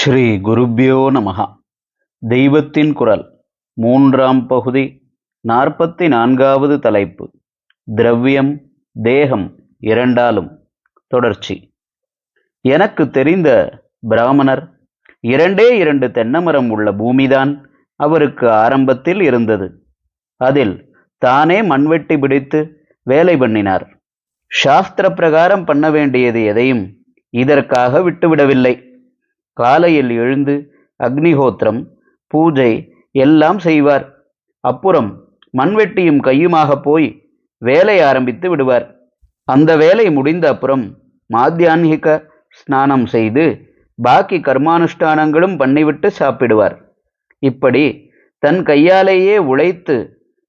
ஸ்ரீ குருப்யோ நமஹ. தெய்வத்தின் குரல் மூன்றாம் பகுதி 44வது தலைப்பு. திரவியம் தேகம் இரண்டாலும். தொடர்ச்சி. எனக்கு தெரிந்த பிராமணர் 2 தென்னமரம் உள்ள பூமிதான் அவருக்கு ஆரம்பத்தில் இருந்தது. அதில் தானே மண்வெட்டி பிடித்து வேலை பண்ணினார். சாஸ்திர பிரகாரம் பண்ண வேண்டியது எதையும் இதற்காக விட்டுவிடவில்லை. காலையில் எழுந்து அக்னிஹோத்திரம், பூஜை எல்லாம் செய்வார். அப்புறம் மண்வெட்டியும் கையுமாக போய் வேலை ஆரம்பித்து விடுவார். அந்த வேலை முடிந்த அப்புறம் மாத்தியான்கிக ஸ்நானம் செய்து பாக்கி கர்மானுஷ்டானங்களும் பண்ணிவிட்டு சாப்பிடுவார். இப்படி தன் கையாலேயே உழைத்து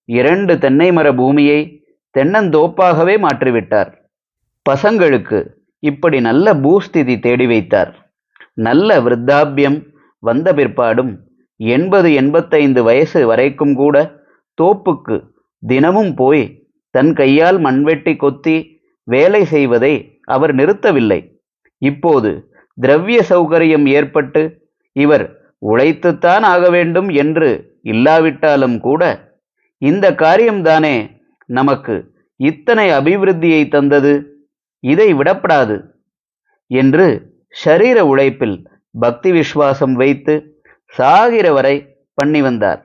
2 தென்னை மர பூமியை தென்னந்தோப்பாகவே மாற்றிவிட்டார். பசங்களுக்கு இப்படி நல்ல பூஸ்திதி தேடி வைத்தார். நல்ல விருத்தாபியம் வந்த பிற்பாடும் 80-85 வயசு வரைக்கும் கூட தோப்புக்கு தினமும் போய் தன் கையால் மண்வெட்டி கொத்தி வேலை செய்வதை அவர் நிறுத்தவில்லை. இப்போது திரவிய சௌகரியம் ஏற்பட்டு இவர் உழைத்துத்தான் ஆக வேண்டும் என்று இல்லாவிட்டாலும் கூட இந்த காரியம்தானே நமக்கு இத்தனை அபிவிருத்தியை தந்தது, இதை விடப்படாது என்று ஷரீர உழைப்பில் பக்தி விஸ்வாசம் வைத்து சாகிற வரை பண்ணி வந்தார்.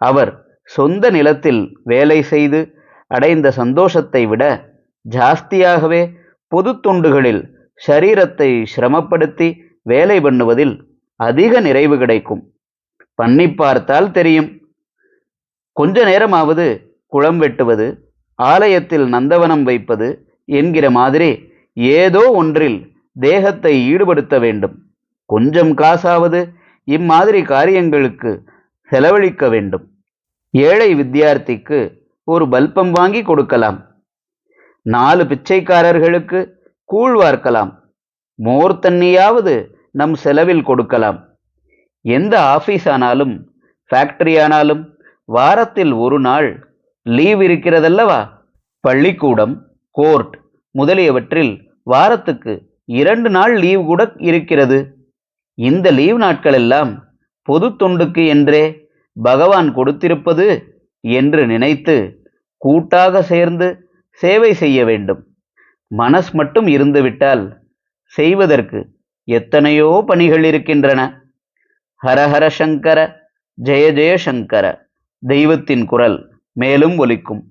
அவர் சொந்த நிலத்தில் வேலை செய்து அடைந்த சந்தோஷத்தை விட ஜாஸ்தியாகவே பொது தொண்டுகளில் ஷரீரத்தை சிரமப்படுத்தி வேலை பண்ணுவதில் அதிக நிறைவு கிடைக்கும். பண்ணி பார்த்தால் தெரியும். கொஞ்ச நேரமாவது குளம் வெட்டுவது, ஆலயத்தில் நந்தவனம் வைப்பது என்கிற மாதிரி ஏதோ ஒன்றில் தேகத்தை ஈடுபடுத்த வேண்டும். கொஞ்சம் காசாவது இம்மாதிரி காரியங்களுக்கு செலவழிக்க வேண்டும். ஏழை வித்தியார்த்திக்கு ஒரு பல்பம் வாங்கி கொடுக்கலாம். 4 பிச்சைக்காரர்களுக்கு கூழ் வார்க்கலாம். மோர் தண்ணியாவது நம் செலவில் கொடுக்கலாம். எந்த ஆஃபீஸ் ஆனாலும் ஃபேக்டரி ஆனாலும் வாரத்தில் ஒரு நாள் லீவ் இருக்கிறதல்லவா? பள்ளிக்கூடம், கோர்ட் முதலியவற்றில் வாரத்துக்கு 2 நாள் லீவ் கூட இருக்கிறது. இந்த லீவ் நாட்களெல்லாம் பொது தொண்டுக்கு என்றே பகவான் கொடுத்திருப்பது என்று நினைத்து கூட்டாக சேர்ந்து சேவை செய்ய வேண்டும். மனஸ் மட்டும் இருந்துவிட்டால் செய்வதற்கு எத்தனையோ பணிகள் இருக்கின்றன. ஹரஹர சங்கர, ஜெய ஜெய சங்கர. தெய்வத்தின் குரல் மேலும் ஒலிக்கும்.